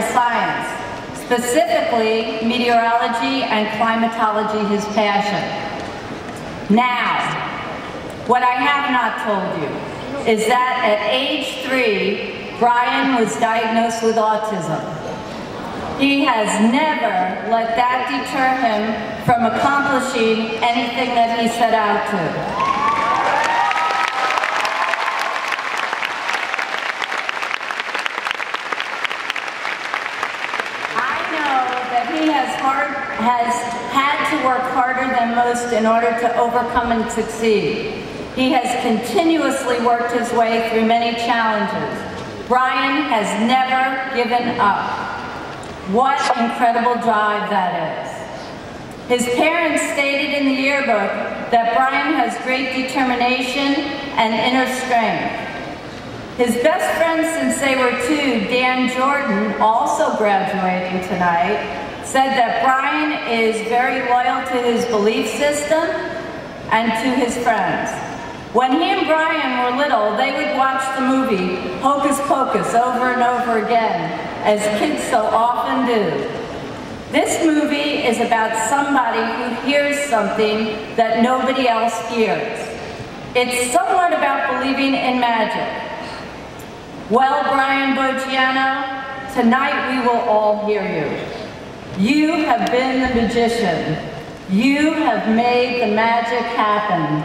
science, specifically meteorology and climatology, his passion. Now, what I have not told you is that at age 3, Bryan was diagnosed with autism. He has never let that deter him from accomplishing anything that he set out to. He has had to work harder than most in order to overcome and succeed. He has continuously worked his way through many challenges. Bryan has never given up. What incredible drive that is. His parents stated in the yearbook that Bryan has great determination and inner strength. His best friend since they were 2, Dan Jordan, also graduating tonight, said that Bryan is very loyal to his belief system and to his friends. When he and Bryan were little, they would watch the movie Hocus Pocus over and over again, as kids so often do. This movie is about somebody who hears something that nobody else hears. It's somewhat about believing in magic. Well, Bryan Boggiano, tonight we will all hear you. You have been the magician. You have made the magic happen.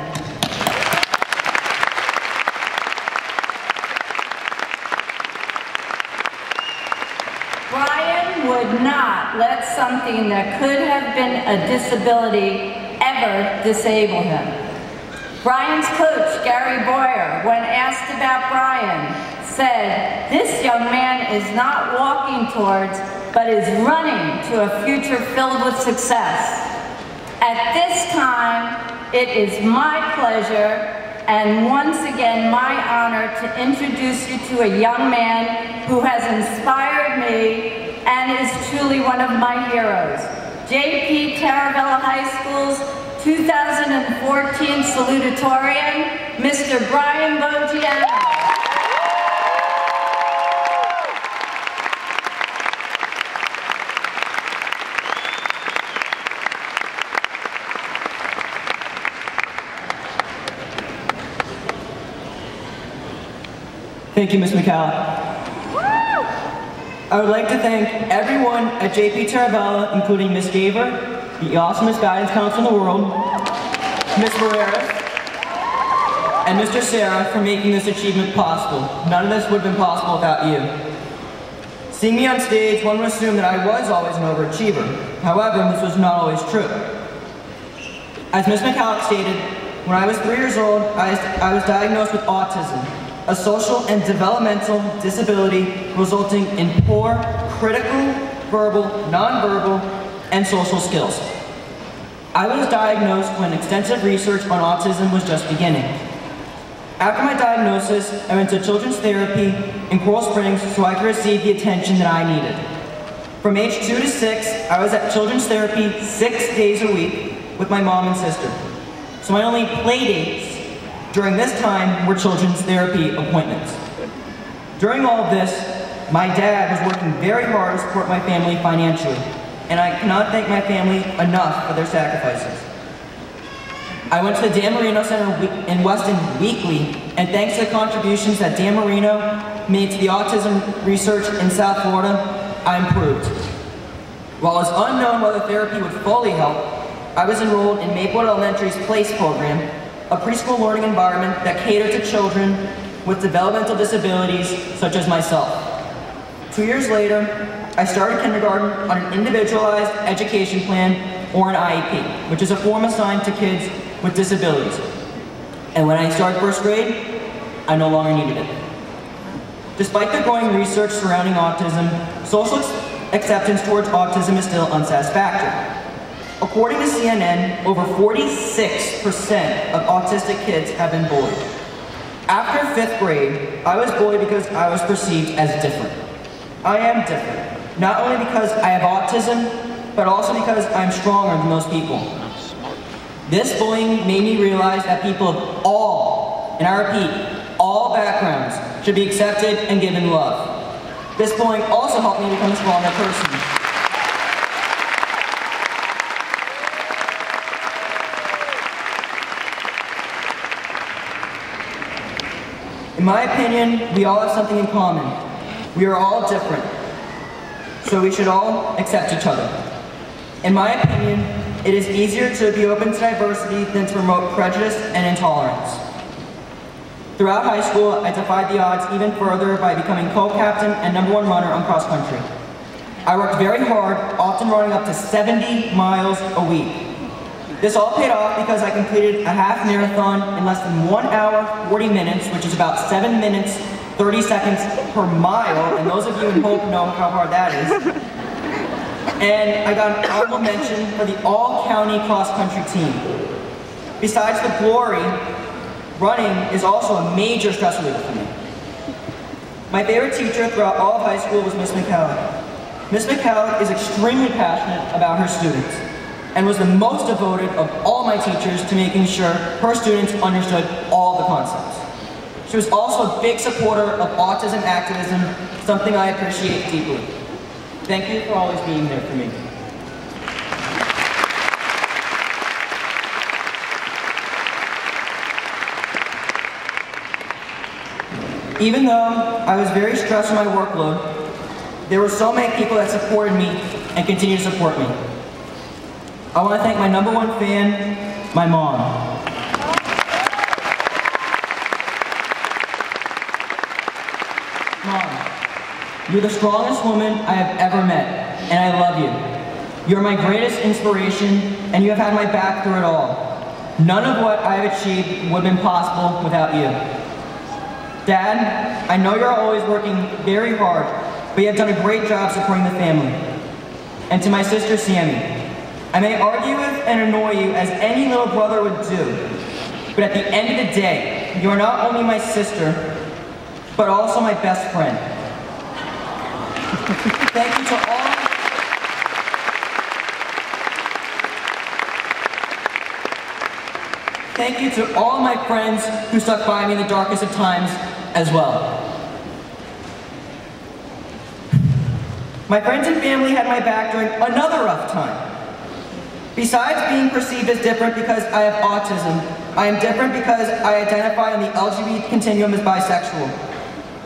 Bryan would not let something that could have been a disability ever disable him. Bryan's coach, Gary Boyer, when asked about Bryan, said, "This young man is not walking towards, but is running to a future filled with success." At this time, it is my pleasure and once again my honor to introduce you to a young man who has inspired me and is truly one of my heroes. J.P. Taravella High School's 2014 Salutatorian, Mr. Bryan Boggiano. Thank you, Ms. McCall. I would like to thank everyone at JP Taravella, including Ms. Gaver, the awesomest guidance counselor in the world, Ms. Barreras, and Mr. Sarah for making this achievement possible. None of this would have been possible without you. Seeing me on stage, one would assume that I was always an overachiever. However, this was not always true. As Ms. McCall stated, when I was 3 years old, I was diagnosed with autism, a social and developmental disability resulting in poor, critical, verbal, nonverbal, and social skills. I was diagnosed when extensive research on autism was just beginning. After my diagnosis, I went to children's therapy in Coral Springs so I could receive the attention that I needed. From age 2 to 6, I was at children's therapy 6 days a week with my mom and sister. So my only play dates during this time were children's therapy appointments. During all of this, my dad was working very hard to support my family financially, and I cannot thank my family enough for their sacrifices. I went to the Dan Marino Center in Weston weekly, and thanks to the contributions that Dan Marino made to the autism research in South Florida, I improved. While it was unknown whether therapy would fully help, I was enrolled in Maplewood Elementary's PLACE program, a preschool learning environment that catered to children with developmental disabilities such as myself. 2 years later, I started kindergarten on an individualized education plan, or an IEP, which is a form assigned to kids with disabilities. And when I started first grade, I no longer needed it. Despite the growing research surrounding autism, social acceptance towards autism is still unsatisfactory. According to CNN, over 46% of autistic kids have been bullied. After 5th grade, I was bullied because I was perceived as different. I am different, not only because I have autism, but also because I'm stronger than most people. This bullying made me realize that people of all, and I repeat, all backgrounds should be accepted and given love. This bullying also helped me become a stronger person. In my opinion, we all have something in common. We are all different, so we should all accept each other. In my opinion, it is easier to be open to diversity than to promote prejudice and intolerance. Throughout high school, I defied the odds even further by becoming co-captain and #1 runner on cross country. I worked very hard, often running up to 70 miles a week. This all paid off because I completed a half marathon in less than 1 hour, 40 minutes, which is about 7 minutes, 30 seconds per mile, and those of you in Hope know how hard that is. And I got an honorable mention for the all-county cross-country team. Besides the glory, running is also a major stress reliever for me. My favorite teacher throughout all of high school was Miss McCallum. Miss McCallum is extremely passionate about her students and was the most devoted of all my teachers to making sure her students understood all the concepts. She was also a big supporter of autism activism, something I appreciate deeply. Thank you for always being there for me. Even though I was very stressed with my workload, there were so many people that supported me and continue to support me. I want to thank my #1 fan, my mom. Mom, you're the strongest woman I have ever met, and I love you. You're my greatest inspiration, and you have had my back through it all. None of what I have achieved would have been possible without you. Dad, I know you're always working very hard, but you have done a great job supporting the family. And to my sister, Sammy, I may argue with and annoy you as any little brother would do, but at the end of the day, you are not only my sister, but also my best friend. Thank you to all. Thank you to all my friends who stuck by me in the darkest of times as well. My friends and family had my back during another rough time. Besides being perceived as different because I have autism, I am different because I identify on the LGBT continuum as bisexual.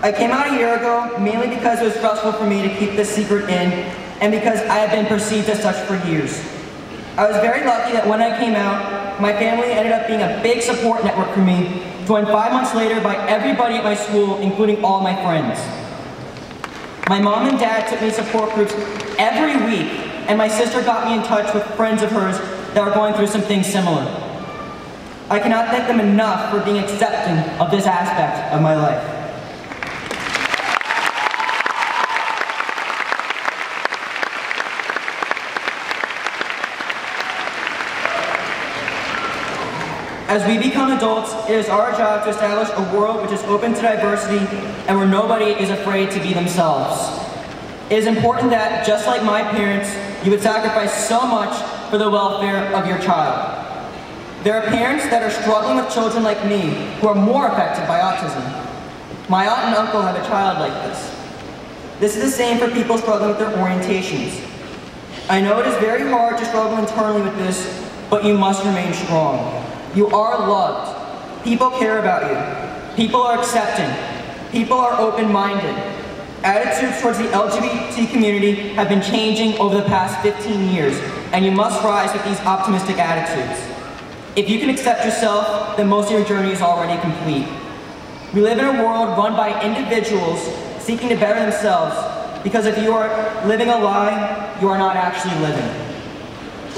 I came out a year ago mainly because it was stressful for me to keep this secret in and because I have been perceived as such for years. I was very lucky that when I came out, my family ended up being a big support network for me, joined 5 months later by everybody at my school, including all my friends. My mom and dad took me to support groups every week, and my sister got me in touch with friends of hers that were going through some things similar. I cannot thank them enough for being accepting of this aspect of my life. As we become adults, it is our job to establish a world which is open to diversity and where nobody is afraid to be themselves. It is important that, just like my parents, you would sacrifice so much for the welfare of your child. There are parents that are struggling with children like me who are more affected by autism. My aunt and uncle have a child like this. This is the same for people struggling with their orientations. I know it is very hard to struggle internally with this, but you must remain strong. You are loved. People care about you. People are accepting. People are open-minded. Attitudes towards the LGBT community have been changing over the past 15 years, and you must rise with these optimistic attitudes. If you can accept yourself, then most of your journey is already complete. We live in a world run by individuals seeking to better themselves, because if you are living a lie, you are not actually living.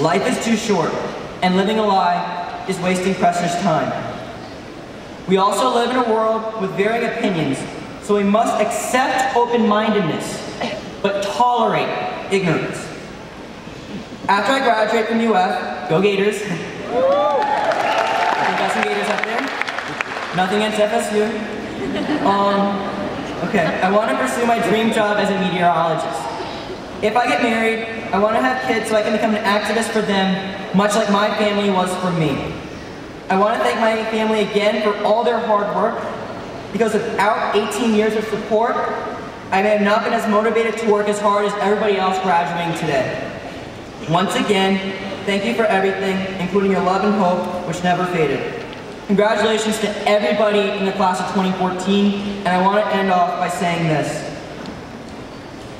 Life is too short, and living a lie is wasting precious time. We also live in a world with varying opinions, so we must accept open-mindedness, but tolerate ignorance. After I graduate from UF, go Gators. I think got some Gators up there. Nothing against FSU. Okay, I want to pursue my dream job as a meteorologist. If I get married, I want to have kids so I can become an activist for them, much like my family was for me. I want to thank my family again for all their hard work, because without 18 years of support, I may have not been as motivated to work as hard as everybody else graduating today. Once again, thank you for everything, including your love and hope, which never faded. Congratulations to everybody in the class of 2014, and I want to end off by saying this.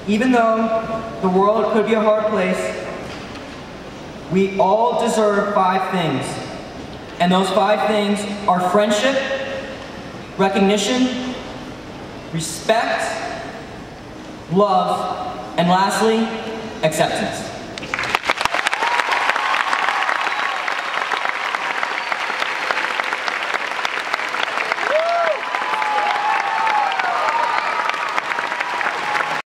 Even though the world could be a hard place, we all deserve 5 things. And those 5 things are friendship, recognition, respect, love, and lastly, acceptance.